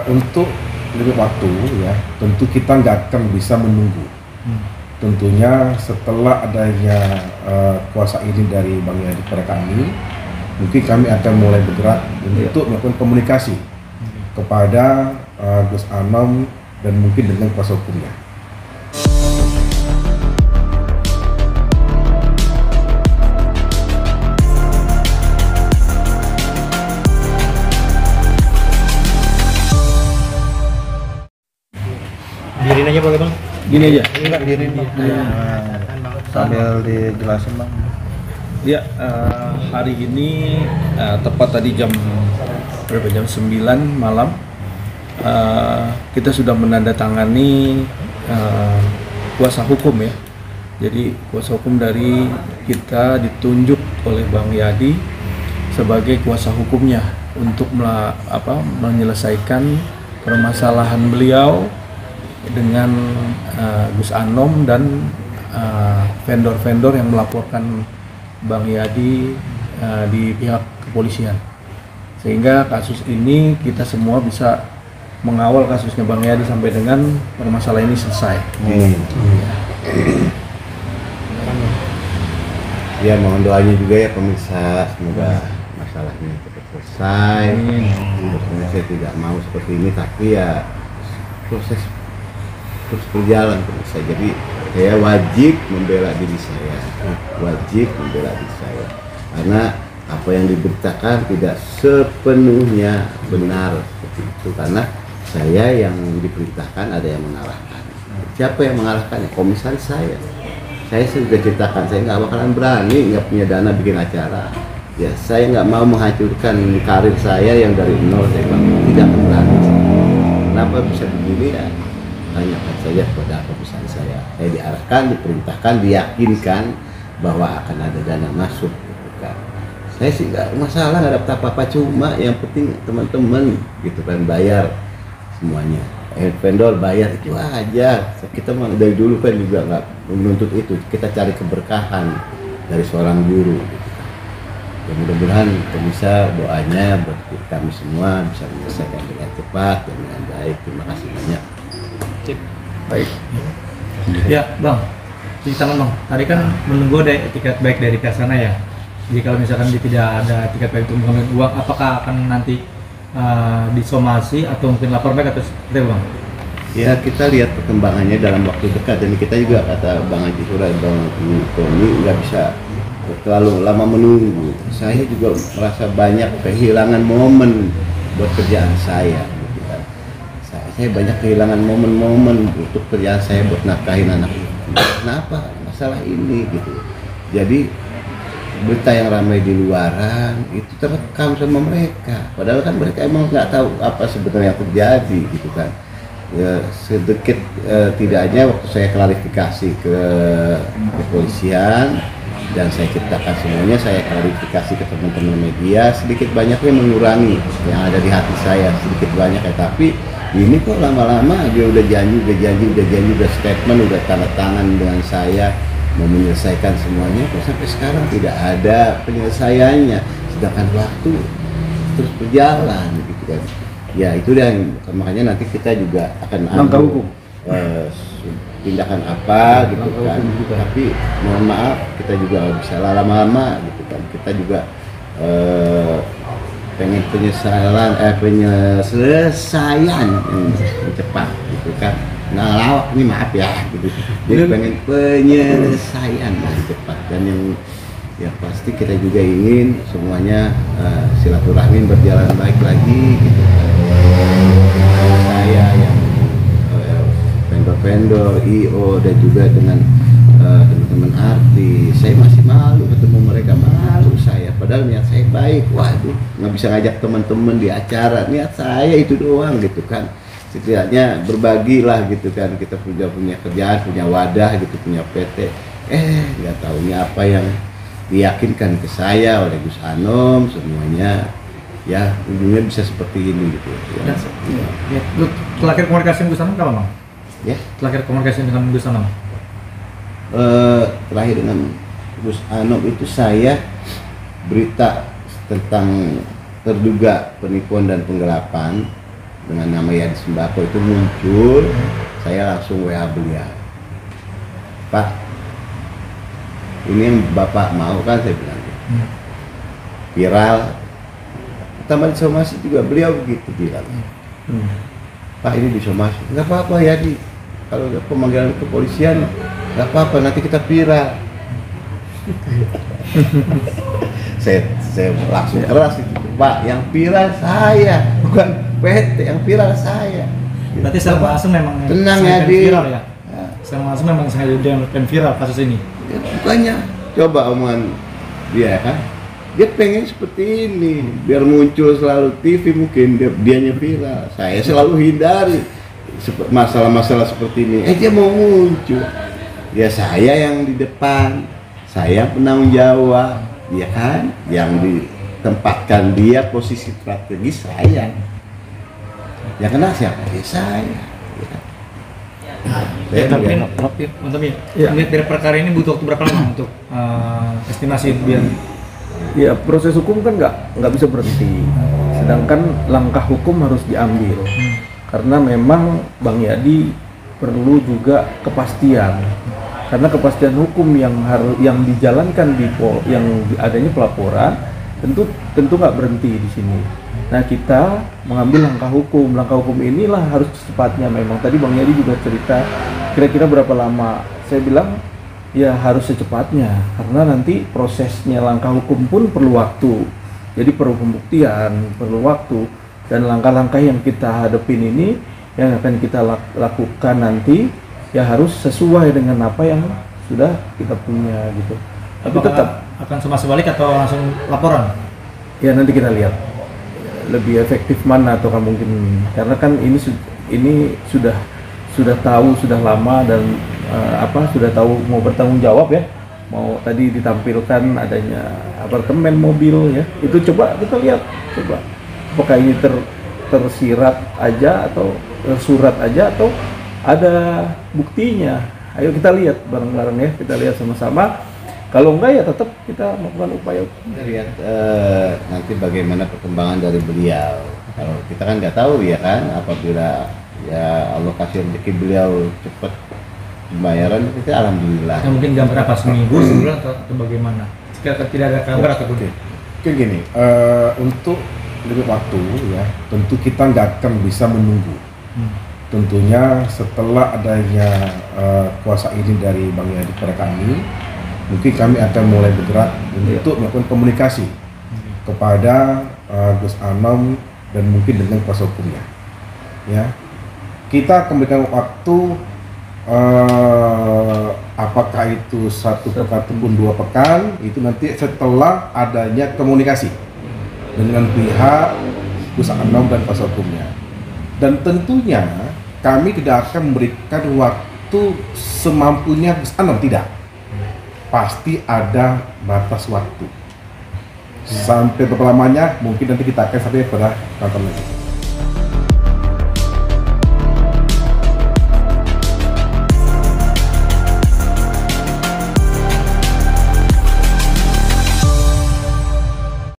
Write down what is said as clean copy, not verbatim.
Untuk lebih waktu ya, tentu kita nggak akan bisa menunggu. Tentunya setelah adanya kuasa izin dari Bang Yadi kepada kami, mungkin kami akan mulai bergerak untuk melakukan komunikasi kepada Gus Anom dan mungkin dengan kuasa hukumnya. Dirin aja boleh bang? Gini aja. Enggak dirin bang. Sambil dijelasin bang. Ya, hari ini tepat tadi jam 9 malam kita sudah menandatangani kuasa hukum ya. Jadi kuasa hukum dari kita ditunjuk oleh Bang Yadi sebagai kuasa hukumnya untuk menyelesaikan permasalahan beliau dengan Gus Anom dan vendor-vendor yang melaporkan Bang Yadi di pihak kepolisian, sehingga kasus ini kita semua bisa mengawal kasusnya Bang Yadi sampai dengan permasalahan ini selesai. Ya, mohon doanya juga ya pemirsa, semoga masalahnya cepat selesai. Sebenarnya saya tidak mau seperti ini, tapi ya proses terus berjalan pemirsa. Jadi saya wajib membela diri saya, karena apa yang diberitakan tidak sepenuhnya benar seperti itu, karena saya yang diperintahkan, ada yang mengarahkan. Siapa yang mengarahkan? Komisaris saya sudah ceritakan, saya nggak bakalan berani, nggak punya dana bikin acara ya, saya nggak mau menghancurkan karir saya yang dari nol. Saya bilang tidak akan berani. Kenapa bisa begini ya? Tanyakan saja kepada komisaris saya diarahkan, diperintahkan, diyakinkan bahwa akan ada dana masuk gitu kan. Saya sih nggak masalah, nggak dapat apa-apa, cuma yang penting teman-teman gitu kan bayar semuanya. Vendor bayar itu aja. Kita dari dulu kan juga nggak menuntut itu, kita cari keberkahan dari seorang guru gitu kan. Ya, mudah-mudahan bisa doanya buat kami semua bisa menyelesaikan dengan cepat dan dengan baik. Terima kasih banyak. Baik. Ya bang, ceritakan bang. Tadi kan menunggu ada tiket baik dari pihak sana ya. Jadi kalau misalkan dia tidak ada tiket baik untuk mengambil uang, apakah akan nanti disomasi atau mungkin lapor baik atau seperti bang? Ya, kita lihat perkembangannya dalam waktu dekat, dan kita juga kata Bang Haji Surah, Bang Tony, nggak bisa terlalu lama menunggu. Saya juga merasa banyak kehilangan momen buat kerjaan saya. Gitu kan. Saya banyak kehilangan momen-momen untuk kerjaan saya buat nafkahin anak. Kenapa? Masalah ini gitu. Jadi berita yang ramai di luaran itu terekam sama mereka, padahal kan mereka emang nggak tahu apa sebenarnya yang terjadi gitu kan. Ya, sedikit tidaknya waktu saya klarifikasi ke kepolisian dan saya ceritakan semuanya, saya klarifikasi ke teman-teman media, sedikit banyaknya mengurangi yang ada di hati saya sedikit banyak ya. Tapi ini kok lama-lama dia udah janji, udah statement, udah tanda tangan dengan saya mau menyelesaikan semuanya, kok sampai sekarang tidak ada penyelesaiannya, sedangkan waktu terus berjalan gitu kan. Ya itu yang makanya nanti kita juga akan ambil tindakan apa gitu kan. Tapi mohon maaf, kita juga bisa lama-lama gitu kan. Kita juga pengen penyelesaian yang cepat gitu kan. Nah, lawak ini maaf ya gitu. Jadi pengen penyelesaian yang cepat, dan yang pasti kita juga ingin semuanya silaturahmi berjalan baik lagi gitu. Saya yang vendor-vendor, IO, dan juga dengan teman-teman artis, saya masih malu ketemu mereka, malu saya. Padahal niat saya baik, waduh, nggak bisa ngajak teman-teman di acara, niat saya itu doang gitu kan. Setidaknya berbagilah gitu kan, kita punya kerjaan, punya wadah gitu, punya PT. Nggak tahunya apa yang diyakinkan ke saya oleh Gus Anom, semuanya ya ujungnya bisa seperti ini gitu ya. Terakhir komunikasi dengan Gus Anom kapan bang? Ya, Terakhir komunikasi dengan Gus Anom? Terakhir dengan Gus Anom itu saya berita tentang terduga penipuan dan penggelapan dengan nama Yadi Sembako itu muncul, saya langsung WA beliau, Pak, ini yang Bapak mau kan, saya bilang viral, tambah disomasi juga, beliau begitu bilang, Pak ini disomasi, nggak apa-apa Yadi, kalau ada pemanggilan kepolisian nggak apa-apa, nanti kita viral. saya langsung keras itu, Pak, yang viral saya, bukan PT, yang viral saya. Berarti secara langsung memang tenang ya, viral ya? Secara langsung memang sengaja dia viral kasus ini? Ya, bukannya, coba omongan dia kan, dia pengen seperti ini, biar muncul selalu TV, mungkin dianya viral. Saya selalu hindari masalah-masalah seperti ini. Dia mau muncul, ya saya yang di depan, saya penanggung jawab, ya kan, yang ditempatkan dia posisi strategis saya. Yang kena siapa? Ya saya. Ya, tapi dari perkara ini butuh waktu berapa lama untuk estimasi biar? Ya, proses hukum kan nggak bisa berhenti. Sedangkan langkah hukum harus diambil. Karena memang Bang Yadi perlu juga kepastian. Karena kepastian hukum yang dijalankan yang adanya pelaporan tentu nggak berhenti di sini. Nah, kita mengambil langkah hukum. Langkah hukum inilah harus secepatnya. Memang tadi Bang Yadi juga cerita kira-kira berapa lama. Saya bilang ya harus secepatnya, karena nanti prosesnya langkah hukum pun perlu waktu. Jadi perlu pembuktian, perlu waktu, dan langkah-langkah yang kita hadapin ini yang akan kita lakukan nanti ya harus sesuai dengan apa yang sudah kita punya gitu. Tapi tetap akan semasa balik atau langsung laporan? Ya nanti kita lihat lebih efektif mana, atau kan mungkin karena kan ini sudah tahu, sudah lama, dan sudah tahu mau bertanggung jawab ya, mau tadi ditampilkan adanya apartemen, mobil ya, itu coba kita lihat, coba apakah ini tersirat aja atau tersurat aja atau ada buktinya. Ayo kita lihat bareng-bareng ya, kita lihat sama-sama. Kalau enggak ya tetap kita melakukan upaya. Kita lihat nanti bagaimana perkembangan dari beliau. Kalau kita kan nggak tahu ya kan, apabila ya Allah kasih rezeki beliau cepat pembayaran, kita alhamdulillah. Ya, mungkin jam berapa, seminggu, sebulan atau bagaimana? Jika tidak ada kabar atau mungkin gini, untuk lebih waktu ya, tentu kita nggak akan bisa menunggu. Tentunya setelah adanya kuasa izin dari Bang Yadi kepada kami, mungkin kami akan mulai bergerak untuk melakukan komunikasi kepada Gus Anom dan mungkin dengan kuasa hukumnya. Ya, kita akan memberikan waktu apakah itu 1 pekan ataupun 2 pekan, itu nanti setelah adanya komunikasi dengan pihak Gus Anom dan kuasa hukumnya. Dan tentunya kami tidak akan memberikan waktu semampunya Gus Anom, tidak. Pasti ada batas waktu. Sampai berapa lamanya mungkin nanti kita akan sampai pada kantor lagi.